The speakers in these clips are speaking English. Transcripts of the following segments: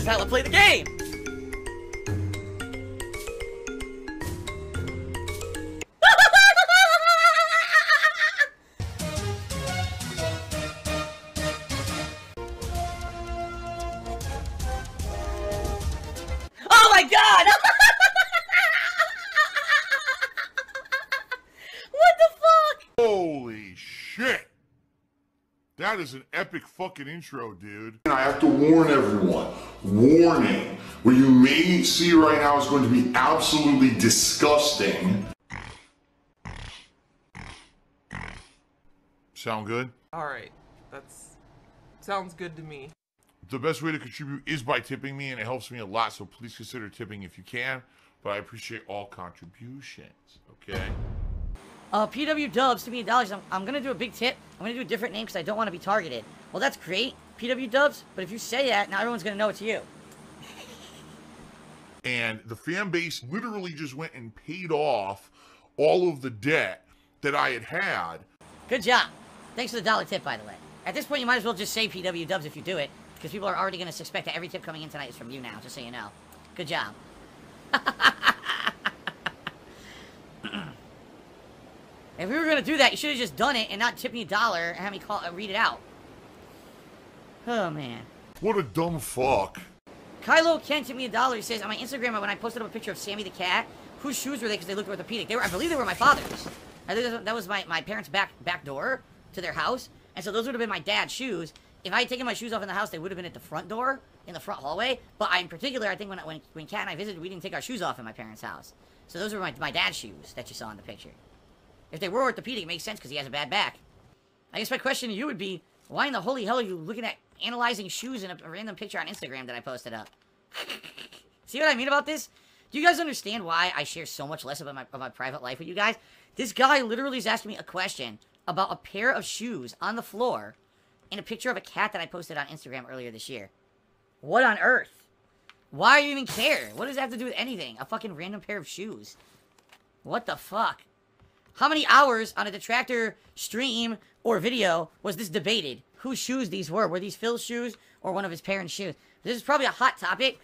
is how I play the game! Oh my god! What the fuck? Holy shit! That is an epic fucking intro, dude. And I have to warn everyone, warning, what you may see right now is going to be absolutely disgusting. Sound good? Alright, sounds good to me. The best way to contribute is by tipping me, and it helps me a lot, so please consider tipping if you can. But I appreciate all contributions, okay? PW Dubs, $2 million. I'm gonna do a big tip. I'm gonna do a different name because I don't want to be targeted. Well, that's great, PW Dubs, but if you say that, now everyone's gonna know it's you. And the fan base literally just went and paid off all of the debt that I had. Good job. Thanks for the $1 tip, by the way. At this point, you might as well just say PW Dubs if you do it, because people are already gonna suspect that every tip coming in tonight is from you now, just so you know. Good job. If we were gonna do that, you should have just done it and not tipped me $1 and have me read it out. Oh, man. What a dumb fuck. Kylo Ken tipped me $1. He says, on my Instagram, when I posted up a picture of Sammy the cat, whose shoes were they because they looked orthopedic? I believe they were my father's. I think that was my parents' back door to their house. And so those would have been my dad's shoes. If I had taken my shoes off in the house, they would have been at the front door, in the front hallway. But in particular, I think when Kat and I visited, we didn't take our shoes off in my parents' house. So those were my dad's shoes that you saw in the picture. If they were orthopedic, it makes sense because he has a bad back. I guess my question to you would be, why in the holy hell are you looking at analyzing shoes in a random picture on Instagram that I posted up? See what I mean about this? Do you guys understand why I share so much less about my private life with you guys? This guy literally is asking me a question about a pair of shoes on the floor in a picture of a cat that I posted on Instagram earlier this year. What on earth? Why do you even care? What does that have to do with anything? A fucking random pair of shoes. What the fuck? How many hours on a detractor stream or video was this debated? Whose shoes these were? Were these Phil's shoes or one of his parents' shoes? This is probably a hot topic.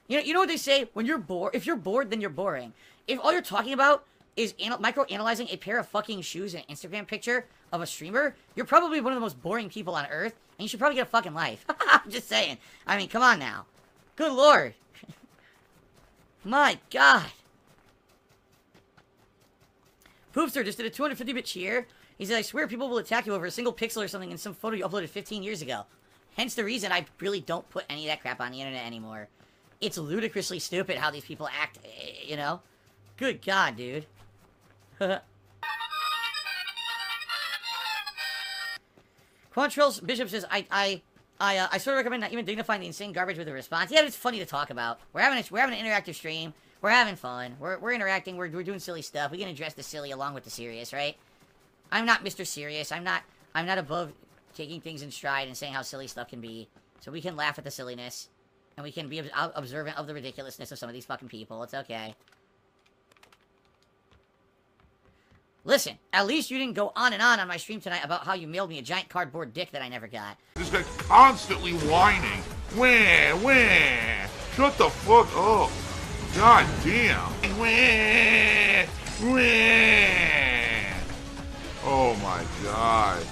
You know what they say? When you're bored, if you're bored, then you're boring. If all you're talking about is micro-analyzing a pair of fucking shoes in an Instagram picture of a streamer, you're probably one of the most boring people on earth, and you should probably get a fucking life. I'm just saying. I mean, come on now. Good lord. My god. Poopster just did a 250-bit cheer. He said, I swear people will attack you over a single pixel or something in some photo you uploaded 15 years ago. Hence the reason I really don't put any of that crap on the internet anymore. It's ludicrously stupid how these people act, you know? Good god, dude. Quantrell's Bishop says, I sort of recommend not even dignifying the insane garbage with a response. Yeah, it's funny to talk about. We're having an interactive stream. We're having fun. We're interacting. We're doing silly stuff. We can address the silly along with the serious, right? I'm not Mr. Serious. I'm not above taking things in stride and saying how silly stuff can be. So we can laugh at the silliness. And we can be observant of the ridiculousness of some of these fucking people. It's okay. Listen, at least you didn't go on and on my stream tonight about how you mailed me a giant cardboard dick that I never got. This guy's constantly whining. Wah. Shut the fuck up. God damn. Oh my god.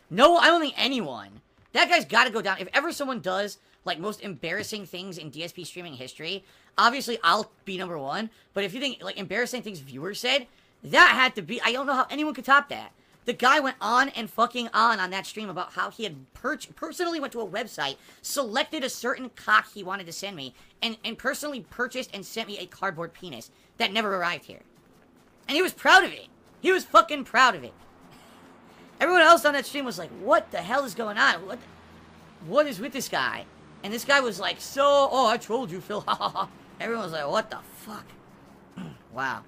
No, I don't think anyone. That guy's gotta go down. If ever someone does, like, most embarrassing things in DSP streaming history, obviously I'll be number one. But if you think, like, embarrassing things viewers said, that had to be, I don't know how anyone could top that. The guy went on and fucking on that stream about how he had personally went to a website, selected a certain cock he wanted to send me, and personally purchased and sent me a cardboard penis that never arrived here. And he was proud of it. He was fucking proud of it. Everyone else on that stream was like, what the hell is going on? What is with this guy? And this guy was like, oh, I trolled you, Phil. Everyone was like, what the fuck? Wow.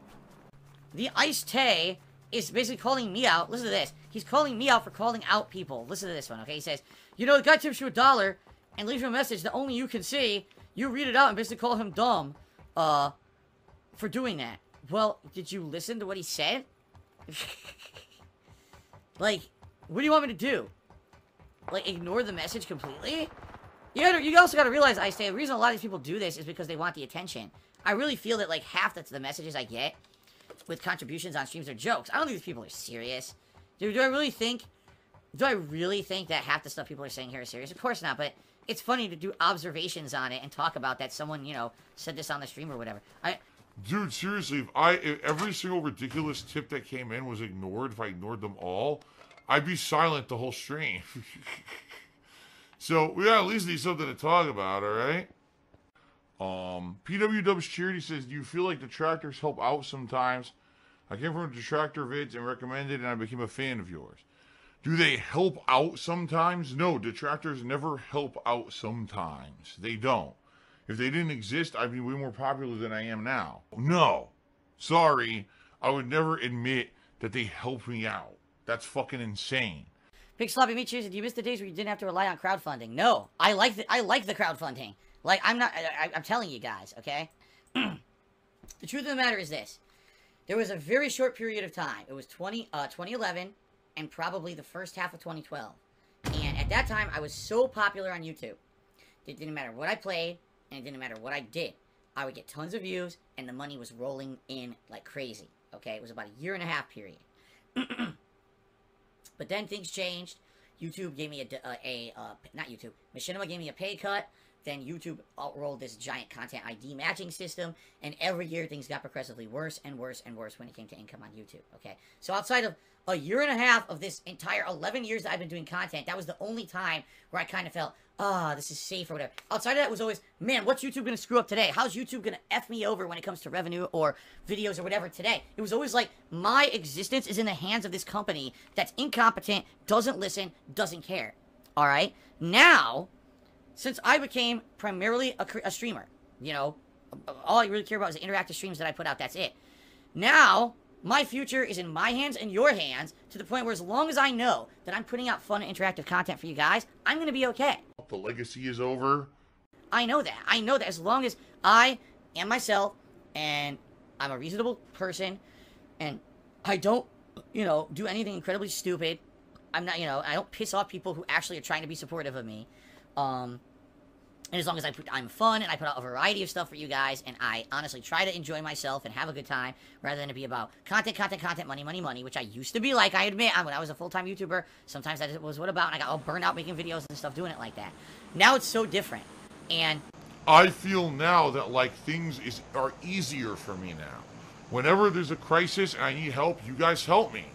The Ice Tay is basically calling me out. Listen to this. He's calling me out for calling out people. Listen to this one, okay? He says, you know, the guy tips you $1 and leaves you a message that only you can see. You read it out and basically call him dumb, for doing that. Well, did you listen to what he said? Like, what do you want me to do? Like, ignore the message completely? You also got to realize, I say, the reason a lot of these people do this is because they want the attention. I really feel that, like, half the messages I get with contributions on streams are jokes. I don't think these people are serious. Do I really think that half the stuff people are saying here is serious? Of course not, but it's funny to do observations on it and talk about that someone, you know, said this on the stream or whatever. Dude, seriously, if every single ridiculous tip that came in was ignored, if I ignored them all, I'd be silent the whole stream. So, we gotta at least need something to talk about, alright? PW Dubs Charity says, do you feel like detractors help out sometimes? I came from detractor vids and recommended, and I became a fan of yours. Do they help out sometimes? No, detractors never help out sometimes. They don't. If they didn't exist, I'd be way more popular than I am now. No. Sorry. I would never admit that they helped me out. That's fucking insane. Big Sloppy Meat Cheers, did you miss the days where you didn't have to rely on crowdfunding? No. I like the crowdfunding. Like, I'm telling you guys, okay? The truth of the matter is this. There was a very short period of time. It was 2011 and probably the first half of 2012. And at that time, I was so popular on YouTube. It didn't matter what I played, and it didn't matter what I did. I would get tons of views, and the money was rolling in like crazy, okay? It was about a 1.5 year period. But then things changed. YouTube gave me not YouTube, Machinima gave me a pay cut. Then YouTube outrolled this giant content ID matching system, and every year things got progressively worse and worse and worse when it came to income on YouTube, okay? So outside of a 1.5 of this entire 11 years that I've been doing content, that was the only time where I kind of felt, this is safe or whatever. Outside of that was always, man, what's YouTube going to screw up today? How's YouTube going to F me over when it comes to revenue or videos or whatever today? It was always like, my existence is in the hands of this company that's incompetent, doesn't listen, doesn't care, all right? Now, since I became primarily a streamer, you know, all I really care about is the interactive streams that I put out, that's it. Now, my future is in my hands and your hands, to the point where as long as I know that I'm putting out fun and interactive content for you guys, I'm going to be okay. The legacy is over. I know that. I know that as long as I am myself, and I'm a reasonable person, and I don't, you know, do anything incredibly stupid, I'm not, you know, I don't piss off people who actually are trying to be supportive of me, and as long as I'm fun and I put out a variety of stuff for you guys, and I honestly try to enjoy myself and have a good time, rather than to be about content, money, which I used to be like, I admit, when I was a full-time YouTuber, sometimes that was what about, and I got all burned out making videos and stuff doing it like that. Now it's so different, and I feel now that, like, things are easier for me now. Whenever there's a crisis and I need help, you guys help me.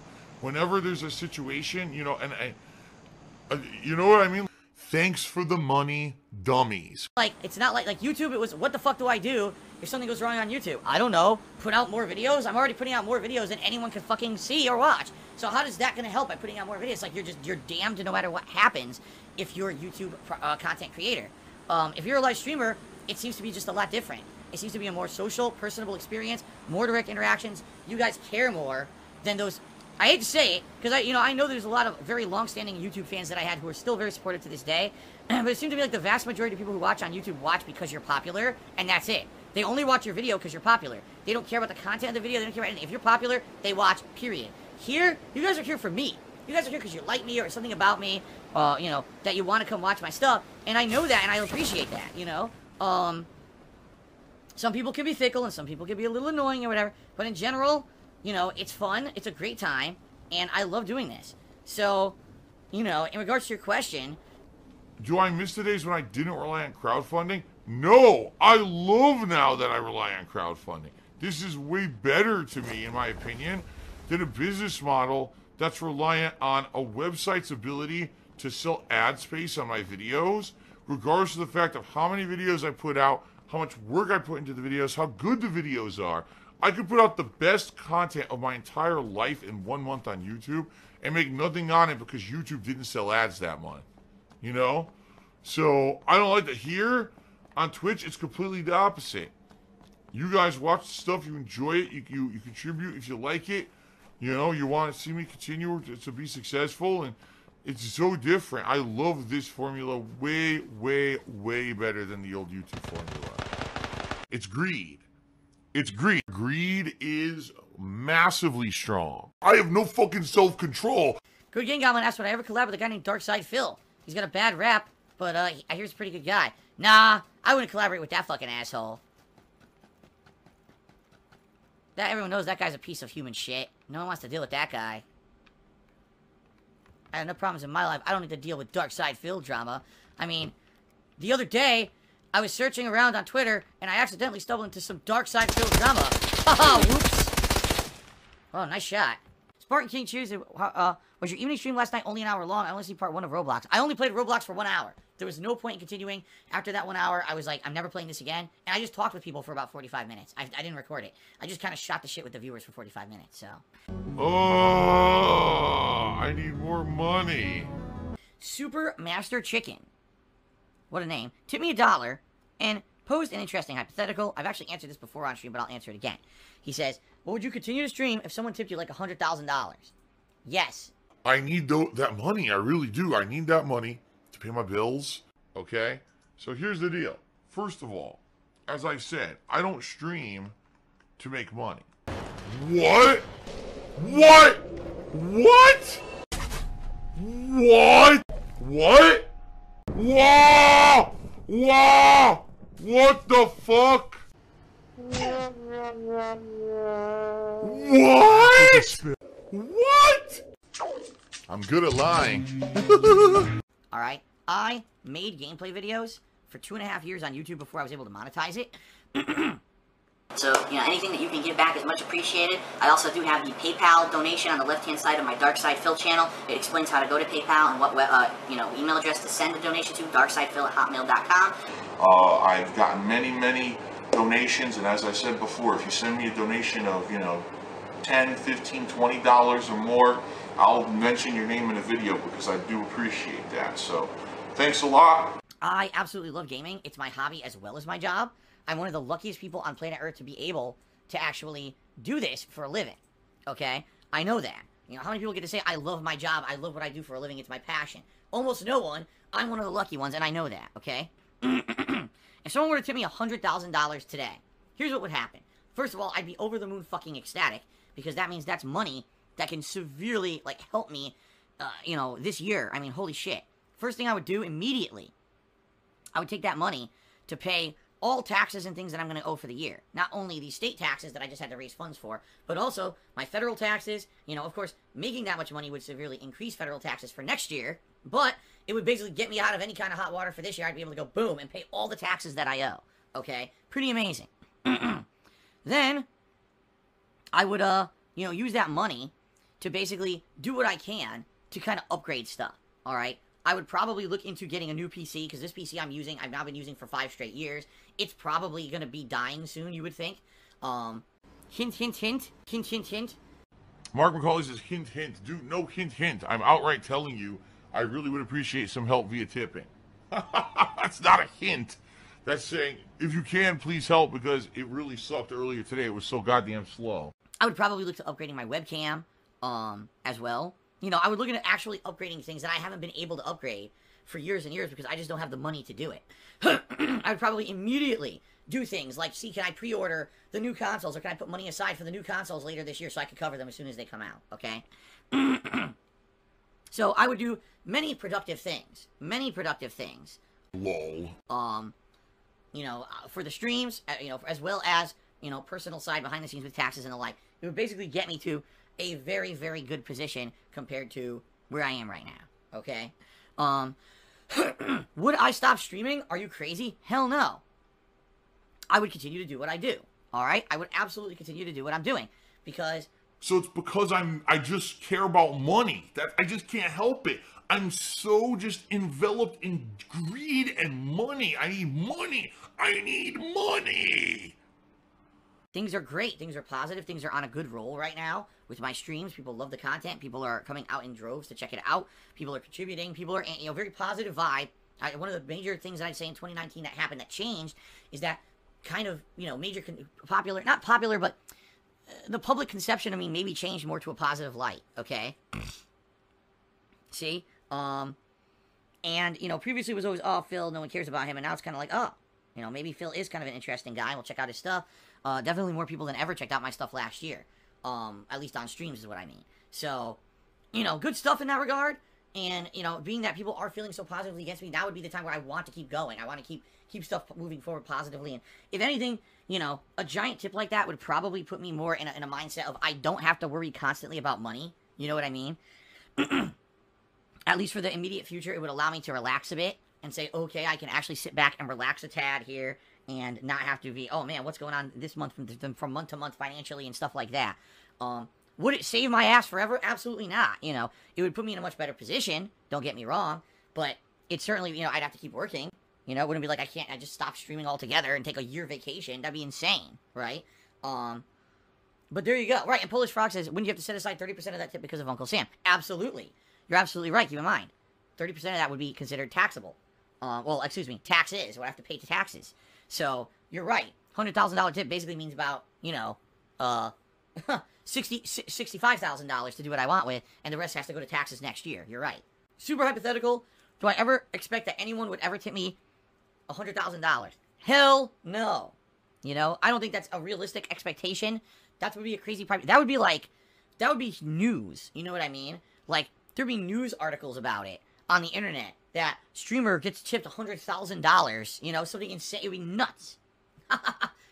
Whenever there's a situation, you know, and you know what I mean? Thanks for the money, dummies. Like, it's not like YouTube, it was, what the fuck do I do if something goes wrong on YouTube? I don't know. Put out more videos? I'm already putting out more videos than anyone can fucking see or watch. So how does that gonna help by putting out more videos? Like, you're damned no matter what happens if you're a YouTube content creator. If you're a live streamer, it seems to be just a lot different. It seems to be a more social, personable experience, more direct interactions. You guys care more than those. I hate to say it, because I know there's a lot of very long-standing YouTube fans that I had who are still very supportive to this day, but it seems to be like the vast majority of people who watch on YouTube watch because you're popular, and that's it. They only watch your video because you're popular. They don't care about the content of the video, they don't care about anything. If you're popular, they watch, period. Here, you guys are here for me. You guys are here because you like me or something about me, you know, that you want to come watch my stuff, and I know that, and I appreciate that, you know? Some people can be fickle, and some people can be a little annoying or whatever, but in general, you know, it's fun, it's a great time, and I love doing this. So, you know, in regards to your question... Do I miss the days when I didn't rely on crowdfunding? No! I love now that I rely on crowdfunding. This is way better to me, in my opinion, than a business model that's reliant on a website's ability to sell ad space on my videos, regardless of the fact of how many videos I put out, how much work I put into the videos, how good the videos are. I could put out the best content of my entire life in 1 month on YouTube and make nothing on it because YouTube didn't sell ads that month. You know? So, I don't like that. Here, on Twitch, it's completely the opposite. You guys watch the stuff, you enjoy it, you contribute if you like it. You know, you want to see me continue to be successful, and it's so different. I love this formula way, way, way better than the old YouTube formula. It's greed. It's greed. Greed is massively strong. I have no fucking self-control. Good Game Goblin asked, would I ever collab with a guy named Darkside Phil? He's got a bad rap, But, I hear he's a pretty good guy. Nah, I wouldn't collaborate with that fucking asshole. Everyone knows that guy's a piece of human shit. No one wants to deal with that guy. I have no problems in my life. I don't need to deal with dark side Phil drama. I mean, the other day, I was searching around on Twitter, and I accidentally stumbled into some dark side Phil drama. Haha, whoops. Oh, nice shot. Spartan King Cheers, was your evening stream last night only an hour long? I only see part 1 of Roblox. I only played Roblox for 1 hour. There was no point in continuing. After that 1 hour, I was like, I'm never playing this again. And I just talked with people for about 45 minutes. I didn't record it. I just kind of shot the shit with the viewers for 45 minutes, so. Oh, I need more money. Super Master Chicken. What a name. Tip me $1 and posed an interesting hypothetical. I've actually answered this before on stream, but I'll answer it again. He says, well, would you continue to stream if someone tipped you like $100,000? Yes. I need that money. I really do. I need that money to pay my bills. Okay? So here's the deal. First of all, as I said, I don't stream to make money. What? What? What? What? What? Wow! Wow! What the fuck? What? What? I'm good at lying. Alright, I made gameplay videos for 2.5 years on YouTube before I was able to monetize it. So, anything that you can give back is much appreciated. I also do have the PayPal donation on the left-hand side of my Dark Side Phil channel. It explains how to go to PayPal and what, email address to send the donation to, darksidephil@hotmail.com. I've gotten many donations, and as I said before, if you send me a donation of, $10, $15, $20 or more, I'll mention your name in a video because I do appreciate that. So, thanks a lot. I absolutely love gaming. It's my hobby as well as my job. I'm one of the luckiest people on planet Earth to be able to actually do this for a living. Okay? I know that. How many people get to say, I love my job, I love what I do for a living, it's my passion? Almost no one. I'm one of the lucky ones, and I know that, okay? If someone were to tip me $100,000 today, here's what would happen. First of all, I'd be over the moon fucking ecstatic, because that means that's money that can severely, help me, this year. I mean, holy shit. First thing I would do immediately, I would take that money to pay all taxes and things that I'm going to owe for the year. Not only the state taxes that I just had to raise funds for, but also my federal taxes. Of course, making that much money would severely increase federal taxes for next year, but it would basically get me out of any kind of hot water for this year. I'd be able to go boom and pay all the taxes that I owe. Okay? Pretty amazing. Then, I would, use that money to basically do what I can to kind of upgrade stuff. Alright? I would probably look into getting a new PC, because this PC I'm using, I've now been using for 5 straight years. It's probably going to be dying soon, you would think. Hint, hint, hint. Hint, hint, hint. Mark McCauley says, hint, hint. Dude, no hint, hint. I'm outright telling you, I really would appreciate some help via tipping. That's not a hint. That's saying, if you can, please help, because it really sucked earlier today. It was so goddamn slow. I would probably look to upgrading my webcam, as well. I would look into actually upgrading things that I haven't been able to upgrade for years and years because I just don't have the money to do it. I would probably immediately do things like, see, can I pre-order the new consoles, or can I put money aside for the new consoles later this year so I can cover them as soon as they come out, okay? So I would do many productive things. Many productive things. Lol. For the streams, as well as, personal side behind the scenes with taxes and the like. It would basically get me to a very, very good position compared to where I am right now, okay? Would I stop streaming? Are you crazy? Hell no. I would continue to do what I do, alright? I would absolutely continue to do what I'm doing, because... So it's because I just care about money. I just can't help it. I'm so just enveloped in greed and money. I need money. I need money. Things are great. Things are positive. Things are on a good roll right now with my streams. People love the content. People are coming out in droves to check it out. People are contributing. People are, very positive vibe. One of the major things that I'd say in 2019 that happened that changed is that kind of, major popular, not popular, but the public conception of me maybe changed more to a positive light, okay? See? And, previously it was always, oh, Phil, no one cares about him, and now it's kind of like, oh, maybe Phil is kind of an interesting guy, we'll check out his stuff. Definitely more people than ever checked out my stuff last year. At least on streams is what I mean. So, good stuff in that regard. And, you know, being that people are feeling so positively against me, now would be the time where I want to keep going. I want to keep stuff moving forward positively. And if anything, you know, a giant tip like that would probably put me more in a mindset of I don't have to worry constantly about money. You know what I mean? At least for the immediate future, it would allow me to relax a bit and say, okay, I can actually sit back and relax a tad here and not have to be, oh man, what's going on this month from month to month financially and stuff like that. Would it save my ass forever? Absolutely not. You know, it would put me in a much better position. Don't get me wrong. But it certainly, you know, I'd have to keep working. You know, it wouldn't be like I just stop streaming altogether and take a year vacation. That'd be insane, right? But there you go. Right, and Polish Frog says, wouldn't you have to set aside 30% of that tip because of Uncle Sam? Absolutely. You're absolutely right. Keep in mind, 30% of that would be considered taxable. Well, excuse me, taxes. What I have to pay to taxes. So, you're right. $100,000 tip basically means about, you know, $65,000 to do what I want with, and the rest has to go to taxes next year. You're right. Super hypothetical. Do I ever expect that anyone would ever tip me $100,000? Hell no. You know, I don't think that's a realistic expectation. That would be a crazy private. That would be like, that would be news. You know what I mean? Like, there'd be news articles about it on the internet that streamer gets tipped $100,000. You know, something insane. It would be nuts. It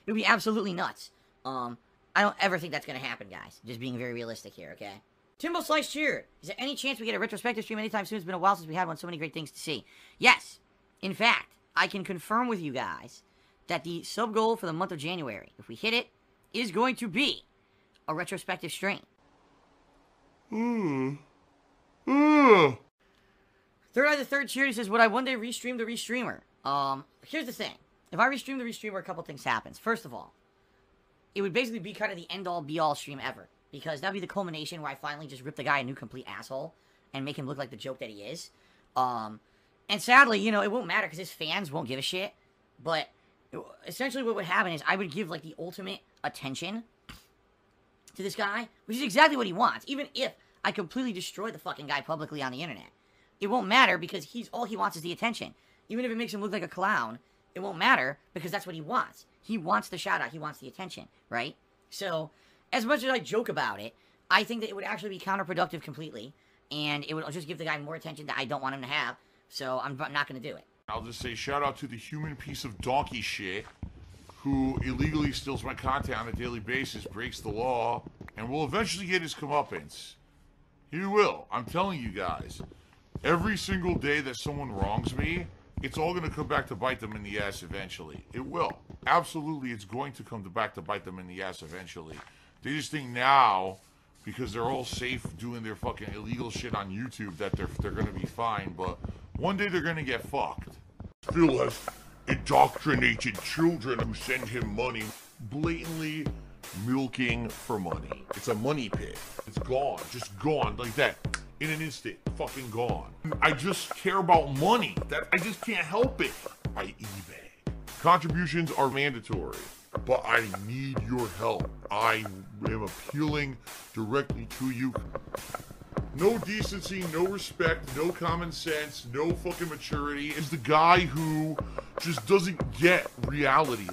would be absolutely nuts. I don't ever think that's going to happen, guys. Just being very realistic here, okay? Timbo Slice Cheer. Is there any chance we get a retrospective stream anytime soon? It's been a while since we had one. So many great things to see. Yes. In fact, I can confirm with you guys that the sub goal for the month of January, if we hit it, is going to be a retrospective stream. Third Eye the Third Cheer, he says, would I one day restream the Restreamer? Here's the thing. If I restream the Restreamer, a couple things happens. First of all, it would basically be kind of the end-all, be-all stream ever. Because that'd be the culmination where I finally just rip the guy a new complete asshole and make him look like the joke that he is. And sadly, you know, it won't matter because his fans won't give a shit. But essentially what would happen is I would give, like, the ultimate attention to this guy, which is exactly what he wants. Even if I completely destroy the fucking guy publicly on the internet. It won't matter because all he wants is the attention. Even if it makes him look like a clown, it won't matter because that's what he wants. He wants the shout out. He wants the attention, right? So, as much as I joke about it, I think that it would actually be counterproductive completely. And it would just give the guy more attention that I don't want him to have. So, I'm not going to do it. I'll just say shout out to the human piece of donkey shit who illegally steals my content on a daily basis, breaks the law, and will eventually get his comeuppance. He will. I'm telling you guys. Every single day that someone wrongs me, it's all going to come back to bite them in the ass eventually. It will. Absolutely, it's going to come back to bite them in the ass eventually. They just think now, because they're all safe doing their fucking illegal shit on YouTube, that they're going to be fine, but one day they're going to get fucked. Phil has indoctrinated children who send him money, blatantly milking for money. It's a money pit. It's gone. Just gone like that. In an instant, fucking gone. I just care about money. I just can't help it. By eBay. Contributions are mandatory, but I need your help. I am appealing directly to you. No decency, no respect, no common sense, no fucking maturity. Is the guy who just doesn't get reality.